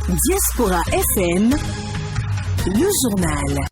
Diaspora FM, le journal.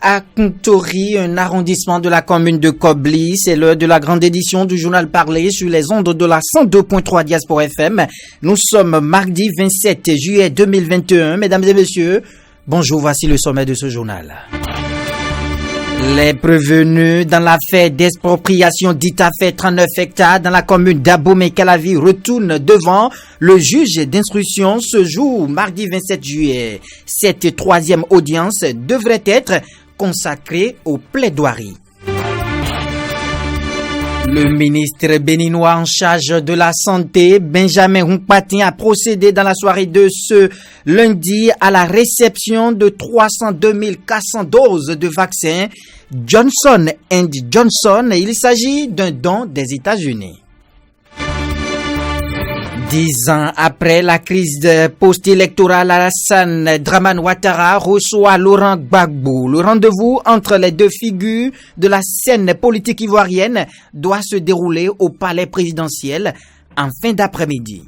À Kuntori, un arrondissement de la commune de Kobli, c'est l'heure de la grande édition du journal parlé sur les ondes de la 102.3 Diaspora FM. Nous sommes mardi 27 juillet 2021. Mesdames et messieurs, bonjour, voici le sommet de ce journal. Les prévenus dans l'affaire d'expropriation dite affaire 39 hectares dans la commune d'Abomey-Calavi retournent devant le juge d'instruction ce jour, mardi 27 juillet. Cette troisième audience devrait être consacrée aux plaidoiries. Le ministre béninois en charge de la santé, Benjamin Hunkpatin, a procédé dans la soirée de ce lundi à la réception de 302 400 doses de vaccins Johnson & Johnson. Il s'agit d'un don des États-Unis. 10 ans après la crise post-électorale, Alassane Dramane Ouattara reçoit Laurent Gbagbo. Le rendez-vous entre les deux figures de la scène politique ivoirienne doit se dérouler au palais présidentiel en fin d'après-midi.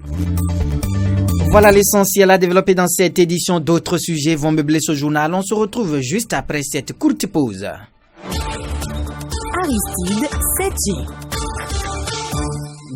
Voilà l'essentiel à développer dans cette édition. D'autres sujets vont meubler ce journal. On se retrouve juste après cette courte pause. Aristide Setchi.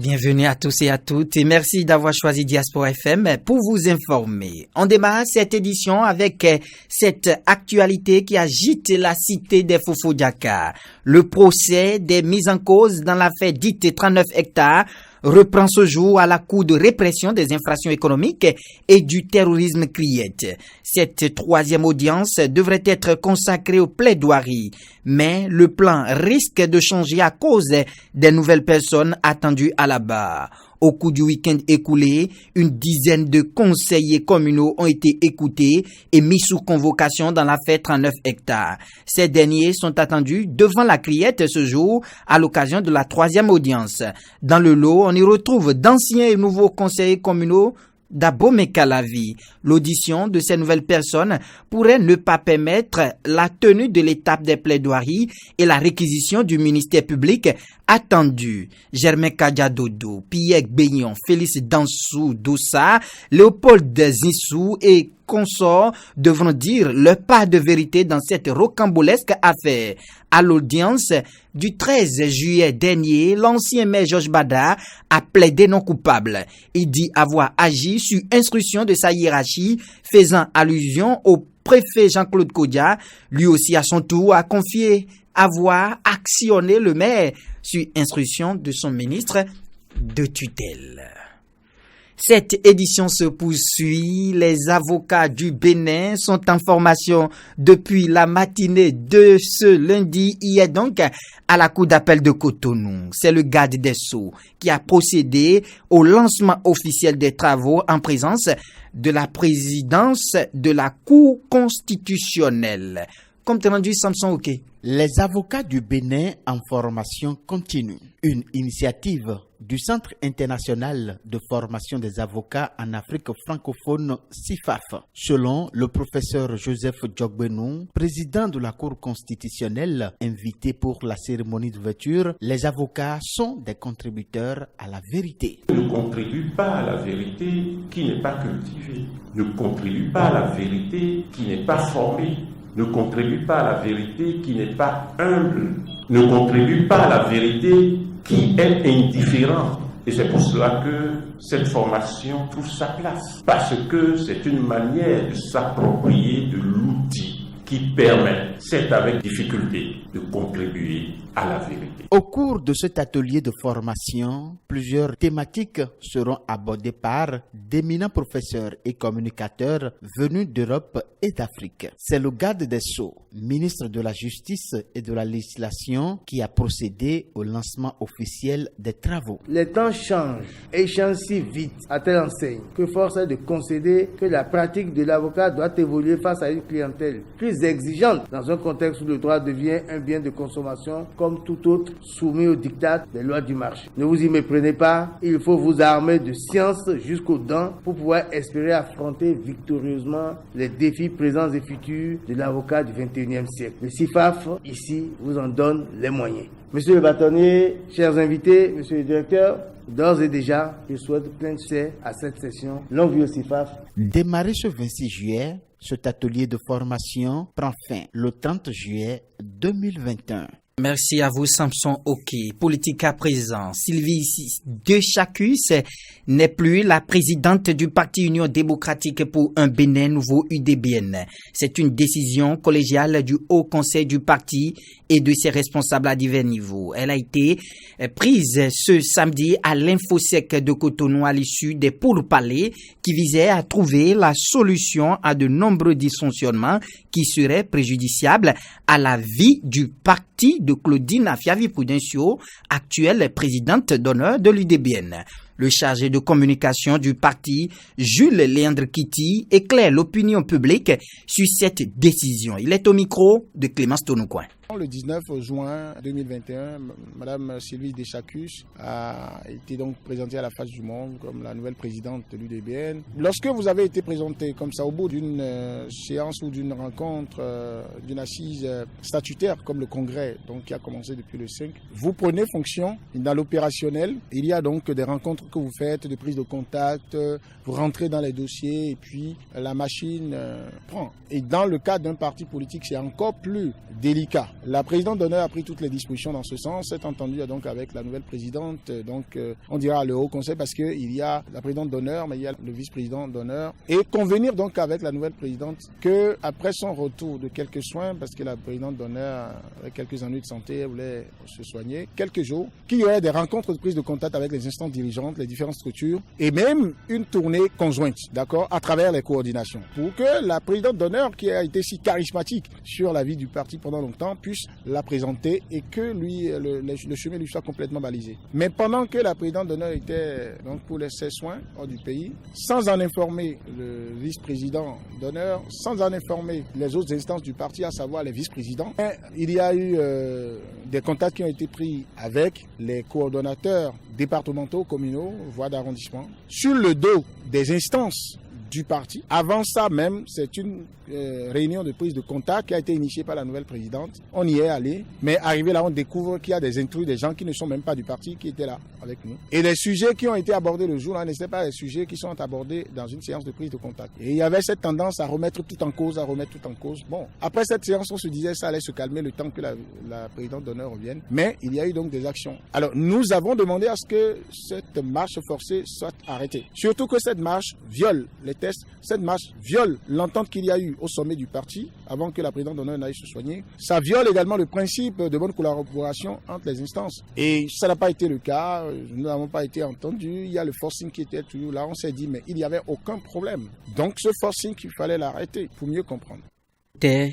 Bienvenue à tous et à toutes et merci d'avoir choisi Diaspora FM pour vous informer. On démarre cette édition avec cette actualité qui agite la cité des Fofo-Diaka. Le procès des mises en cause dans l'affaire dite 39 hectares reprend ce jour à la Cour de répression des infractions économiques et du terrorisme CRIET. Cette troisième audience devrait être consacrée aux plaidoiries, mais le plan risque de changer à cause des nouvelles personnes attendues à la barre. Au cours du week-end écoulé, une dizaine de conseillers communaux ont été écoutés et mis sous convocation dans l'affaire 39 hectares. Ces derniers sont attendus devant la CRIET ce jour à l'occasion de la troisième audience. Dans le lot, on y retrouve d'anciens et nouveaux conseillers communaux d'Abomey-Calavi. L'audition de ces nouvelles personnes pourrait ne pas permettre la tenue de l'étape des plaidoiries et la réquisition du ministère public attendu. Germain Kadiadodo, Pierre Beignon, Félix Dansou Doussa, Léopold Zinsou et consorts devront dire leur part de vérité dans cette rocambolesque affaire. À l'audience du 13 juillet dernier, l'ancien maire Georges Bada a plaidé non coupable. Il dit avoir agi sur instruction de sa hiérarchie, faisant allusion au préfet Jean-Claude Kodia. Lui aussi, à son tour, a confié avoir actionné le maire sur instruction de son ministre de tutelle. Cette édition se poursuit. Les avocats du Bénin sont en formation depuis la matinée de ce lundi. Hier donc à la cour d'appel de Cotonou. C'est le garde des Sceaux qui a procédé au lancement officiel des travaux en présence de la présidence de la Cour constitutionnelle. Compte rendu Samson Oké. Les avocats du Bénin en formation continue. Une initiative du Centre international de formation des avocats en Afrique francophone, CIFAF. Selon le professeur Joseph Djogbenou, président de la Cour constitutionnelle, invité pour la cérémonie d'ouverture, les avocats sont des contributeurs à la vérité. Ne contribue pas à la vérité qui n'est pas cultivée. Ne contribue pas à la vérité qui n'est pas formée. Ne contribue pas à la vérité qui n'est pas humble, ne contribue pas à la vérité qui est indifférent. Et c'est pour cela que cette formation trouve sa place. Parce que c'est une manière de s'approprier de l'outil qui permet, c'est avec difficulté, de contribuer à la vérité. Au cours de cet atelier de formation, plusieurs thématiques seront abordées par d'éminents professeurs et communicateurs venus d'Europe et d'Afrique. C'est le garde des Sceaux, ministre de la Justice et de la Législation, qui a procédé au lancement officiel des travaux. Les temps changent et changent si vite à telle enseigne que force est de concéder que la pratique de l'avocat doit évoluer face à une clientèle plus exigeante dans un contexte où le droit devient un bien de consommation comme tout autre soumis aux dictats des lois du marché. Ne vous y méprenez pas, il faut vous armer de science jusqu'aux dents pour pouvoir espérer affronter victorieusement les défis présents et futurs de l'avocat du 21e siècle. Le CIFAF, ici, vous en donne les moyens. Monsieur le bâtonnier, chers invités, monsieur le directeur, d'ores et déjà, je souhaite plein de succès à cette session. Longue vie au CIFAF. Démarré ce 26 juillet, cet atelier de formation prend fin le 30 juillet 2021. Merci à vous, Samson Oké. Politique à présent. Sylvie Deschacus n'est plus la présidente du Parti Union démocratique pour un Bénin nouveau UDBN. C'est une décision collégiale du Haut Conseil du parti et de ses responsables à divers niveaux. Elle a été prise ce samedi à l'Infosec de Cotonou à l'issue des pourparlers qui visaient à trouver la solution à de nombreux dysfonctionnements qui seraient préjudiciables à la vie du parti de Claudine Afiavi-Prudencio, actuelle présidente d'honneur de l'UDBN. Le chargé de communication du parti, Jules Léandre Kitty, éclaire l'opinion publique sur cette décision. Il est au micro de Clémence Tonoucoin. Le 19 juin 2021, Mme Sylvie Deschacus a été donc présentée à la face du monde comme la nouvelle présidente de l'UDBN. Lorsque vous avez été présentée comme ça au bout d'une séance ou d'une rencontre, d'une assise statutaire comme le congrès, donc qui a commencé depuis le 5, vous prenez fonction dans l'opérationnel. Il y a donc des rencontres que vous faites, des prises de contact, vous rentrez dans les dossiers et puis la machine prend. Et dans le cadre d'un parti politique, c'est encore plus délicat. La présidente d'honneur a pris toutes les dispositions dans ce sens, s'est entendue donc avec la nouvelle présidente, donc on dira le Haut Conseil parce qu'il y a la présidente d'honneur, mais il y a le vice-président d'honneur, et convenir donc avec la nouvelle présidente que après son retour de quelques soins, parce que la présidente d'honneur avec quelques ennuis de santé, elle voulait se soigner, quelques jours, qu'il y aurait des rencontres de prise de contact avec les instances dirigeantes, les différentes structures, et même une tournée conjointe, d'accord, à travers les coordinations, pour que la présidente d'honneur, qui a été si charismatique sur la vie du parti pendant longtemps, puisse la présenter et que lui, le chemin lui soit complètement balisé. Mais pendant que la présidente d'honneur était donc pour ses soins hors du pays, sans en informer le vice-président d'honneur, sans en informer les autres instances du parti, à savoir les vice-présidents, il y a eu des contacts qui ont été pris avec les coordonnateurs départementaux, communaux, voire d'arrondissement, sur le dos des instances du parti. Avant ça même, c'est une réunion de prise de contact qui a été initiée par la nouvelle présidente. On y est allé, mais arrivé là, on découvre qu'il y a des intrus, des gens qui ne sont même pas du parti, qui étaient là avec nous. Et les sujets qui ont été abordés le jour-là n'étaient pas les sujets qui sont abordés dans une séance de prise de contact. Et il y avait cette tendance à remettre tout en cause, Bon, après cette séance, on se disait ça allait se calmer le temps que la présidente d'honneur revienne. Mais il y a eu donc des actions. Alors, nous avons demandé à ce que cette marche forcée soit arrêtée. Surtout que cette marche viole les tests, cette marche viole l'entente qu'il y a eu au sommet du parti avant que la présidente d'honneur n'aille se soigner. Ça viole également le principe de bonne collaboration entre les instances. Et ça n'a pas été le cas. Nous n'avons pas été entendus. Il y a le forcing qui était toujours là. On s'est dit, mais il n'y avait aucun problème. Donc ce forcing, il fallait l'arrêter pour mieux comprendre.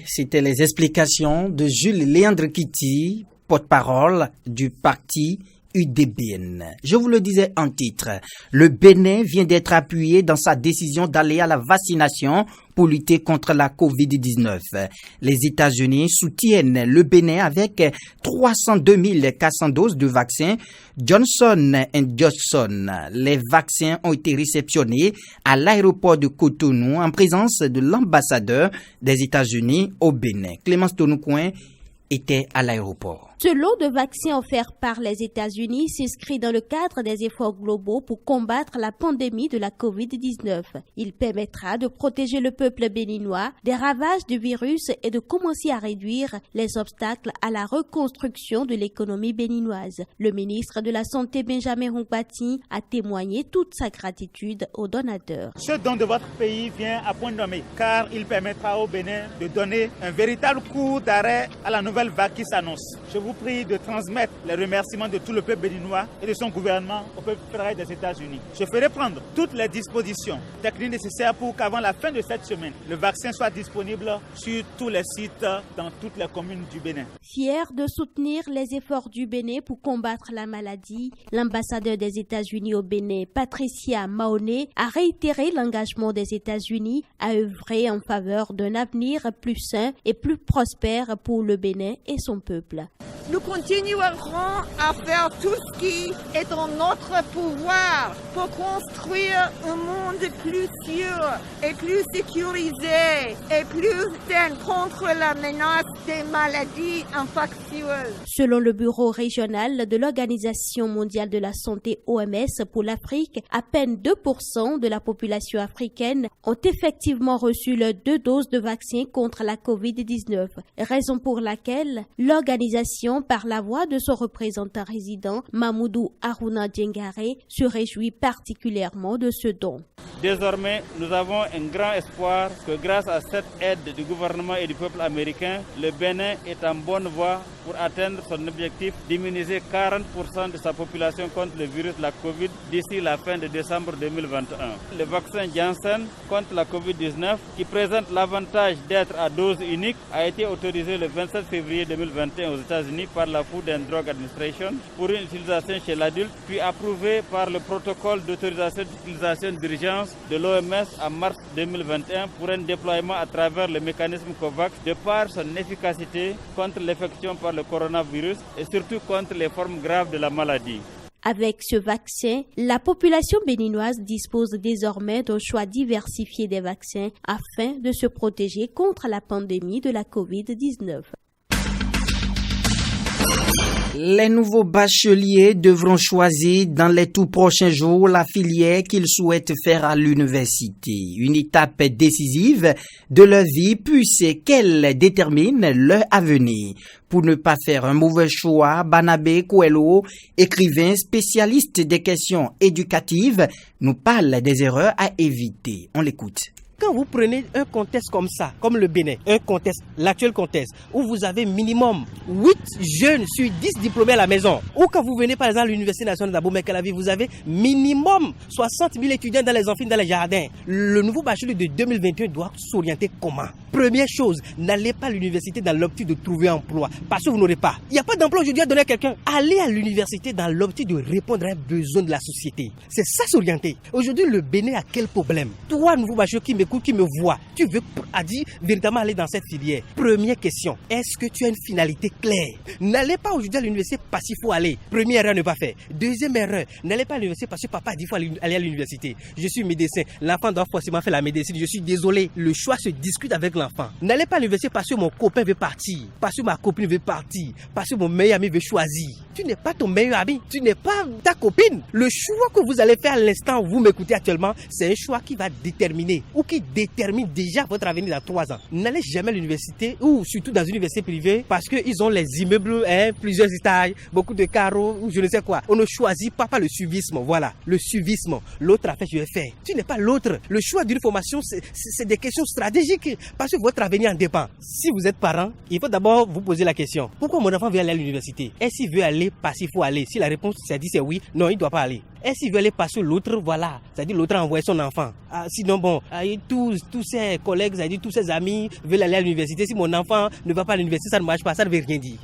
C'était les explications de Jules Léandre Kitty, porte-parole du parti UDBN. Je vous le disais en titre, le Bénin vient d'être appuyé dans sa décision d'aller à la vaccination pour lutter contre la COVID-19. Les États-Unis soutiennent le Bénin avec 302 400 doses de vaccins Johnson & Johnson. Les vaccins ont été réceptionnés à l'aéroport de Cotonou en présence de l'ambassadeur des États-Unis au Bénin. Clémence Tonoucoin était à l'aéroport. Ce lot de vaccins offerts par les États-Unis s'inscrit dans le cadre des efforts globaux pour combattre la pandémie de la COVID-19. Il permettra de protéger le peuple béninois des ravages du virus et de commencer à réduire les obstacles à la reconstruction de l'économie béninoise. Le ministre de la Santé, Benjamin Hunkpati, a témoigné toute sa gratitude aux donateurs. Ce don de votre pays vient à point nommé, car il permettra au Bénin de donner un véritable coup d'arrêt à la nouvelle vague qui s'annonce. Je vous prie de transmettre les remerciements de tout le peuple béninois et de son gouvernement au peuple fédéral des États-Unis. Je ferai prendre toutes les dispositions techniques nécessaires pour qu'avant la fin de cette semaine, le vaccin soit disponible sur tous les sites dans toutes les communes du Bénin. Fier de soutenir les efforts du Bénin pour combattre la maladie, l'ambassadeur des États-Unis au Bénin, Patricia Mahoney, a réitéré l'engagement des États-Unis à œuvrer en faveur d'un avenir plus sain et plus prospère pour le Bénin et son peuple. Nous continuerons à faire tout ce qui est en notre pouvoir pour construire un monde plus sûr et plus sécurisé et plus sain contre la menace des maladies infectieuses. Selon le bureau régional de l'Organisation mondiale de la santé OMS pour l'Afrique, à peine 2% de la population africaine ont effectivement reçu leurs 2 doses de vaccin contre la COVID-19, raison pour laquelle l'organisation, par la voix de son représentant résident, Mamoudou Aruna Djengare, se réjouit particulièrement de ce don. Désormais, nous avons un grand espoir que grâce à cette aide du gouvernement et du peuple américain, le Bénin est en bonne voie pour atteindre son objectif d'immuniser 40% de sa population contre le virus de la COVID d'ici la fin de décembre 2021. Le vaccin Janssen contre la COVID-19, qui présente l'avantage d'être à dose unique, a été autorisé le 27 février 2021 aux États-Unis par la Food and Drug Administration pour une utilisation chez l'adulte, puis approuvé par le protocole d'autorisation d'utilisation d'urgence de l'OMS en mars 2021 pour un déploiement à travers le mécanisme COVAX de par son efficacité contre l'infection par le coronavirus et surtout contre les formes graves de la maladie. Avec ce vaccin, la population béninoise dispose désormais d'un choix diversifié des vaccins afin de se protéger contre la pandémie de la COVID-19. Les nouveaux bacheliers devront choisir dans les tout prochains jours la filière qu'ils souhaitent faire à l'université. Une étape décisive de leur vie puisqu'elle détermine leur avenir. Pour ne pas faire un mauvais choix, Barnabé Coelho, écrivain spécialiste des questions éducatives, nous parle des erreurs à éviter. On l'écoute. Quand vous prenez un contexte comme ça, comme le Bénin, l'actuel contexte, où vous avez minimum 8 jeunes sur 10 diplômés à la maison, ou quand vous venez par exemple à l'Université nationale d'Abomey-Calavi, vous avez minimum 60 000 étudiants dans les amphithéâtres, dans les jardins. Le nouveau bachelier de 2021 doit s'orienter comment? Première chose, n'allez pas à l'université dans l'optique de trouver un emploi, parce que vous n'aurez pas. Il n'y a pas d'emploi aujourd'hui à donner à quelqu'un. Allez à l'université dans l'optique de répondre à un besoin de la société. C'est ça s'orienter. Aujourd'hui, le Bénin a quel problème? Toi, nouveau bachelier qui m'écoute, qui me voit, tu veux véritablement aller dans cette filière. Première question, est-ce que tu as une finalité claire? N'allez pas aujourd'hui à l'université parce qu'il faut aller. Première erreur, ne pas faire. Deuxième erreur, n'allez pas à l'université parce que papa a dit qu'il faut aller à l'université. Je suis médecin, l'enfant doit forcément faire la médecine. Je suis désolé, le choix se discute avec l'enfant. N'allez pas à l'université parce que mon copain veut partir, parce que ma copine veut partir, parce que mon meilleur ami veut choisir. Tu n'es pas ton meilleur ami, tu n'es pas ta copine. Le choix que vous allez faire à l'instant où vous m'écoutez actuellement, c'est un choix qui va déterminer ou qui détermine déjà votre avenir dans 3 ans. N'allez jamais à l'université ou surtout dans une université privée parce qu'ils ont les immeubles, plusieurs étages, beaucoup de carreaux ou je ne sais quoi. On ne choisit pas le suivisme. Voilà, le suivisme. L'autre affaire, je vais faire. Tu n'es pas l'autre. Le choix d'une formation, c'est des questions stratégiques parce que votre avenir en dépend. Si vous êtes parent, il faut d'abord vous poser la question. Pourquoi mon enfant veut aller à l'université? Est-ce qu'il veut aller parce qu'il faut aller? Si la réponse c'est oui, non, il ne doit pas aller. Est-ce qu'il veut aller parce que l'autre, voilà, c'est-à-dire l'autre a envoyé son enfant. Sinon, bon, tous ses collègues, c'est-à-dire tous ses amis veulent aller à l'université. Si mon enfant ne va pas à l'université, ça ne marche pas, ça ne veut rien dire.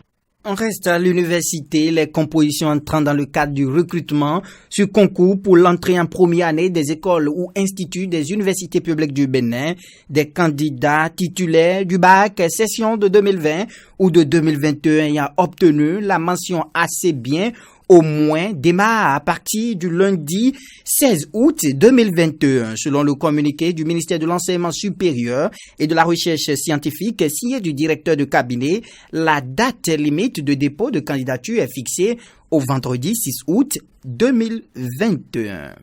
On reste à l'université, les compositions entrant dans le cadre du recrutement sur concours pour l'entrée en première année des écoles ou instituts des universités publiques du Bénin, des candidats titulaires du bac session de 2020 ou de 2021 ayant obtenu la mention assez bien au moins démarre à partir du lundi 16 août 2021, selon le communiqué du ministère de l'Enseignement supérieur et de la Recherche scientifique signé du directeur de cabinet. La date limite de dépôt de candidature est fixée au vendredi 6 août 2021.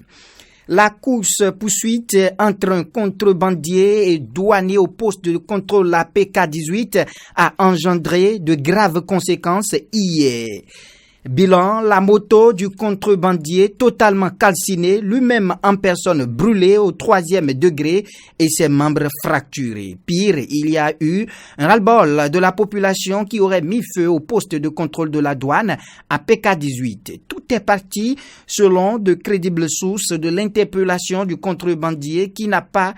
La course-poursuite entre un contrebandier et douanier au poste de contrôle la PK-18 a engendré de graves conséquences hier. Bilan, la moto du contrebandier totalement calcinée, lui-même en personne brûlée au 3e degré et ses membres fracturés. Pire, il y a eu un ras-le-bol de la population qui aurait mis feu au poste de contrôle de la douane à PK-18. Tout est parti selon de crédibles sources de l'interpellation du contrebandier qui n'a pas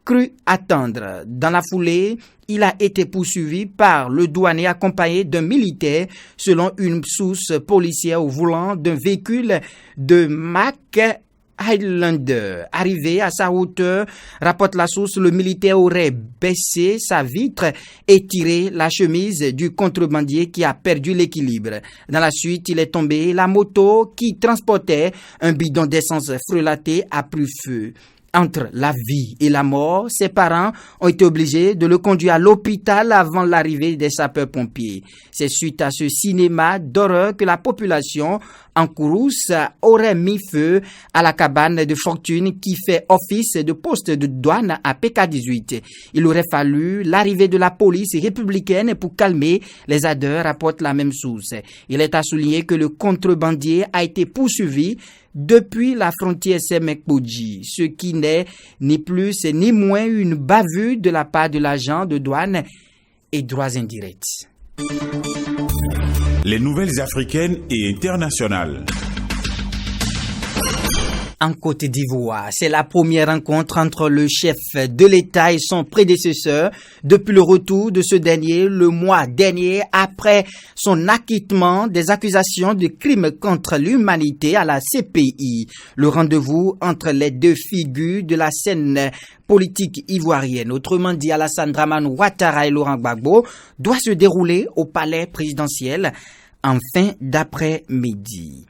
cru attendre. Dans la foulée, il a été poursuivi par le douanier accompagné d'un militaire selon une source policière au volant d'un véhicule de Mack Highlander. Arrivé à sa hauteur, rapporte la source, le militaire aurait baissé sa vitre et tiré la chemise du contrebandier qui a perdu l'équilibre. Dans la suite, il est tombé. La moto qui transportait un bidon d'essence frelaté a pris feu. Entre la vie et la mort, ses parents ont été obligés de le conduire à l'hôpital avant l'arrivée des sapeurs-pompiers. C'est suite à ce cinéma d'horreur que la population en Kourous aurait mis feu à la cabane de fortune qui fait office de poste de douane à PK-18. Il aurait fallu l'arrivée de la police républicaine pour calmer les ardeurs, rapporte la même source. Il est à souligner que le contrebandier a été poursuivi depuis la frontière Semek-Bodji, ce qui n'est ni plus ni moins une bavure de la part de l'agent de douane et droits indirects. Les nouvelles africaines et internationales. En Côte d'Ivoire, c'est la première rencontre entre le chef de l'État et son prédécesseur depuis le retour de ce dernier le mois dernier après son acquittement des accusations de crimes contre l'humanité à la CPI. Le rendez-vous entre les deux figures de la scène politique ivoirienne, autrement dit Alassane Dramane Ouattara et Laurent Gbagbo, doit se dérouler au palais présidentiel en fin d'après-midi.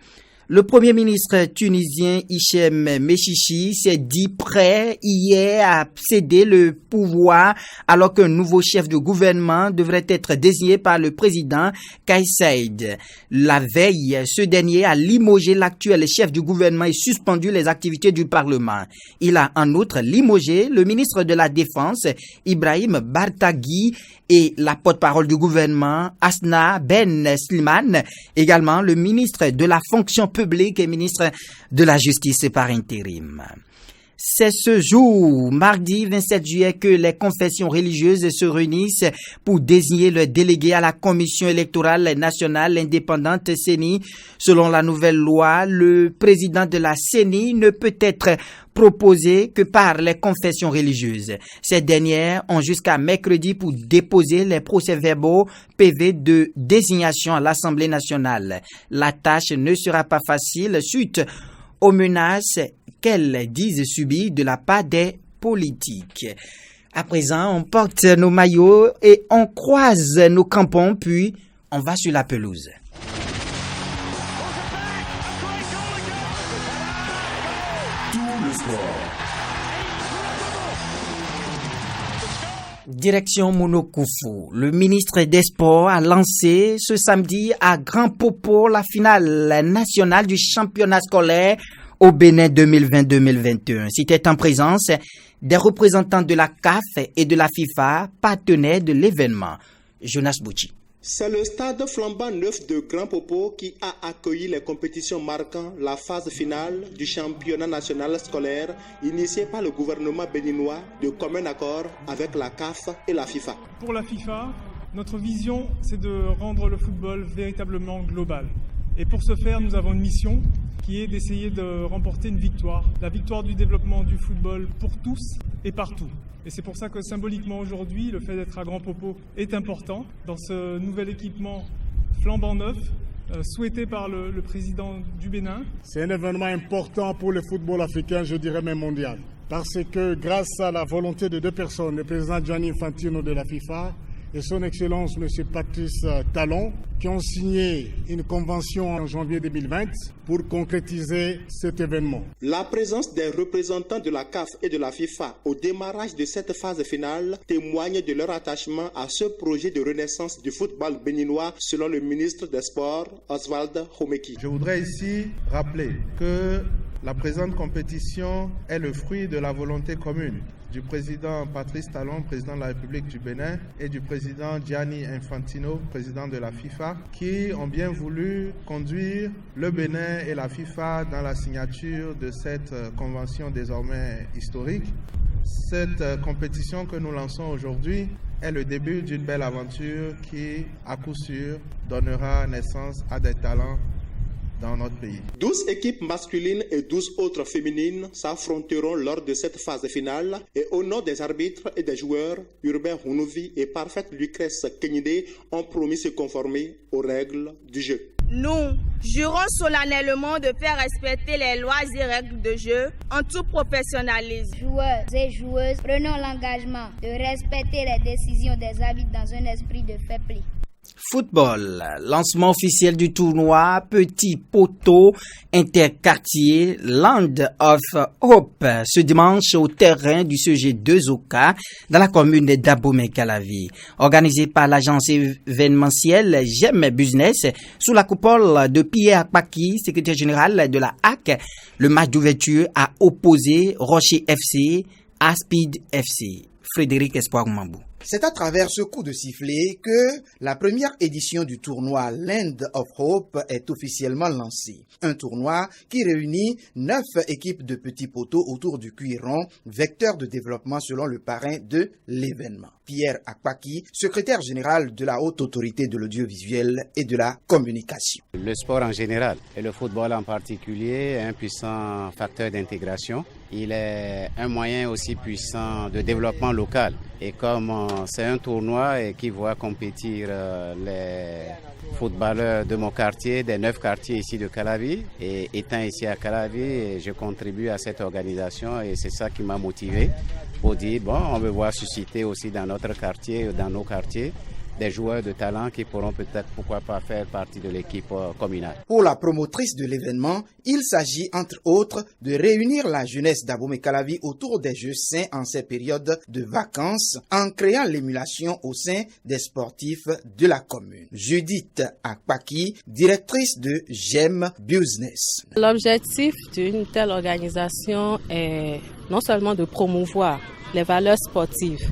Le premier ministre tunisien Hichem Mechichi s'est dit prêt hier à céder le pouvoir alors qu'un nouveau chef de gouvernement devrait être désigné par le président Kais Saied. La veille, ce dernier a limogé l'actuel chef du gouvernement et suspendu les activités du Parlement. Il a en outre limogé le ministre de la Défense Ibrahim Bartagui et la porte-parole du gouvernement Asna Ben Slimane, également le ministre de la fonction public et ministre de la Justice par intérim. C'est ce jour, mardi 27 juillet, que les confessions religieuses se réunissent pour désigner le délégué à la Commission électorale nationale indépendante CENI. Selon la nouvelle loi, le président de la CENI ne peut être proposé que par les confessions religieuses. Ces dernières ont jusqu'à mercredi pour déposer les procès-verbaux PV de désignation à l'Assemblée nationale. La tâche ne sera pas facile suite aux menaces qu'elles disent subir de la part des politiques. À présent, on porte nos maillots et on croise nos crampons, puis on va sur la pelouse. Direction Monokoufu. Le ministre des Sports a lancé ce samedi à Grand Popo la finale nationale du championnat scolaire au Bénin 2020-2021. C'était en présence des représentants de la CAF et de la FIFA, partenaires de l'événement. Jonas Bouchi. C'est le stade flambant neuf de Grand Popo qui a accueilli les compétitions marquant la phase finale du championnat national scolaire initié par le gouvernement béninois de commun accord avec la CAF et la FIFA. Pour la FIFA, notre vision, c'est de rendre le football véritablement global. Et pour ce faire, nous avons une mission qui est d'essayer de remporter une victoire. La victoire du développement du football pour tous et partout. Et c'est pour ça que symboliquement aujourd'hui, le fait d'être à Grand Popo est important dans ce nouvel équipement flambant neuf, souhaité par le président du Bénin. C'est un événement important pour le football africain, je dirais même mondial. Parce que grâce à la volonté de deux personnes, le président Gianni Infantino de la FIFA et son Excellence M. Patrice Talon qui ont signé une convention en janvier 2020 pour concrétiser cet événement. La présence des représentants de la CAF et de la FIFA au démarrage de cette phase finale témoigne de leur attachement à ce projet de renaissance du football béninois selon le ministre des Sports, Oswald Homeki. Je voudrais ici rappeler que la présente compétition est le fruit de la volonté commune du président Patrice Talon, président de la République du Bénin, et du président Gianni Infantino, président de la FIFA, qui ont bien voulu conduire le Bénin et la FIFA dans la signature de cette convention désormais historique. Cette compétition que nous lançons aujourd'hui est le début d'une belle aventure qui, à coup sûr, donnera naissance à des talents dans notre pays. 12 équipes masculines et 12 autres féminines s'affronteront lors de cette phase finale et au nom des arbitres et des joueurs, Urbain Hunuvi et Parfaite Lucrèce Kenyide ont promis se conformer aux règles du jeu. Nous jurons solennellement de faire respecter les lois et règles de jeu en tout professionnalisme. Joueurs et joueuses, prenons l'engagement de respecter les décisions des arbitres dans un esprit de fair play. Football, lancement officiel du tournoi Petit Poteau Interquartier Land of Hope ce dimanche au terrain du CG2 Zoka dans la commune de Dabomey-Calavi. Organisé par l'agence événementielle J'aime Business sous la coupole de Pierre Akpaki, secrétaire général de la HAC, le match d'ouverture a opposé Rocher FC à Speed FC. Frédéric Espoir Mambou. C'est à travers ce coup de sifflet que la première édition du tournoi Land of Hope est officiellement lancée. Un tournoi qui réunit 9 équipes de petits poteaux autour du cuiron, vecteur de développement selon le parrain de l'événement. Pierre Akpaki, secrétaire général de la Haute Autorité de l'Audiovisuel et de la Communication. Le sport en général et le football en particulier est un puissant facteur d'intégration. Il est un moyen aussi puissant de développement local. Et comme c'est un tournoi qui voit compétir les footballeurs de mon quartier, des 9 quartiers ici de Calavi, et étant ici à Calavi, je contribue à cette organisation et c'est ça qui m'a motivé pour dire, bon, on veut voir susciter aussi dans notre quartier, dans nos quartiers, des joueurs de talent qui pourront peut-être, pourquoi pas, faire partie de l'équipe communale. Pour la promotrice de l'événement, il s'agit entre autres de réunir la jeunesse d'Abomey-Calavi autour des jeux sains en ces périodes de vacances en créant l'émulation au sein des sportifs de la commune. Judith Akpaki, directrice de J'aime Business. L'objectif d'une telle organisation est non seulement de promouvoir les valeurs sportives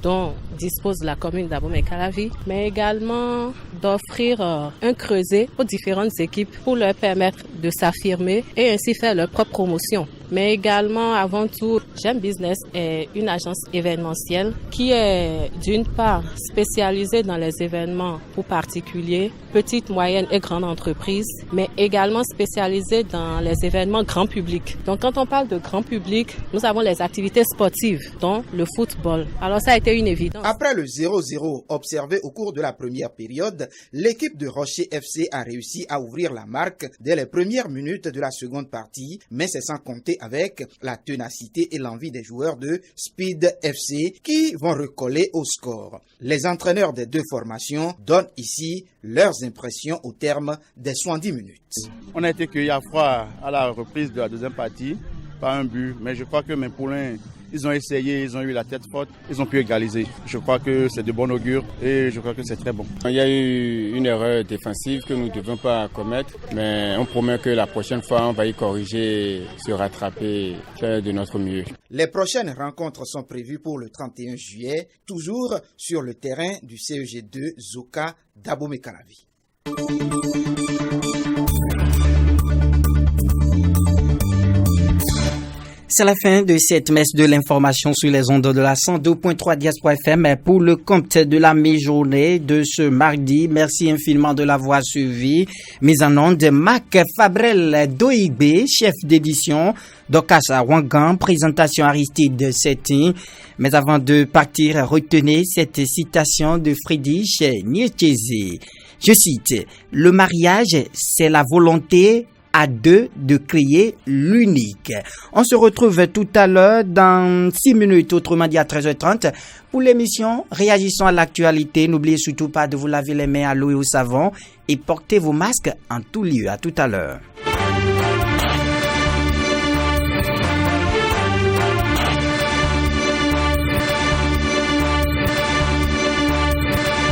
dont dispose la commune d'Abomey-Calavi, mais également d'offrir un creuset aux différentes équipes pour leur permettre de s'affirmer et ainsi faire leur propre promotion. Mais également, avant tout, J'aime Business est une agence événementielle qui est d'une part spécialisée dans les événements pour particuliers, petites, moyennes et grandes entreprises, mais également spécialisée dans les événements grand public. Donc quand on parle de grand public, nous avons les activités sportives, dont le football. Alors ça a été une évidence. Après le 0-0 observé au cours de la première période, l'équipe de Rocher FC a réussi à ouvrir la marque dès les premières minutes de la seconde partie, mais c'est sans compter avec la ténacité et l'envie des joueurs de Speed FC qui vont recoller au score. Les entraîneurs des deux formations donnent ici leurs impressions au terme des 70 minutes. On a été cueillis à froid à la reprise de la deuxième partie par un but, mais je crois que mes poulains, ils ont essayé, ils ont eu la tête forte, ils ont pu égaliser. Je crois que c'est de bon augure et je crois que c'est très bon. Il y a eu une erreur défensive que nous ne devons pas commettre, mais on promet que la prochaine fois, on va y corriger, se rattraper, faire de notre mieux. Les prochaines rencontres sont prévues pour le 31 juillet, toujours sur le terrain du CEG2 Zoka d'Abomey-Calavi. C'est la fin de cette messe de l'information sur les ondes de la 102.3 Diaspora FM pour le compte de la mi-journée de ce mardi. Merci infiniment de l'avoir suivi. Mise en onde, Marc Fabrel Doigbe, chef d'édition, Dokasa Wangan, présentation Aristide Setin. Mais avant de partir, retenez cette citation de Friedrich Nietzsche. Je cite, « Le mariage, c'est la volonté à deux de créer l'unique. On se retrouve tout à l'heure dans 6 minutes, autrement dit à 13h30, pour l'émission Réagissons à l'actualité. N'oubliez surtout pas de vous laver les mains à l'eau et au savon et portez vos masques en tout lieu. À tout à l'heure.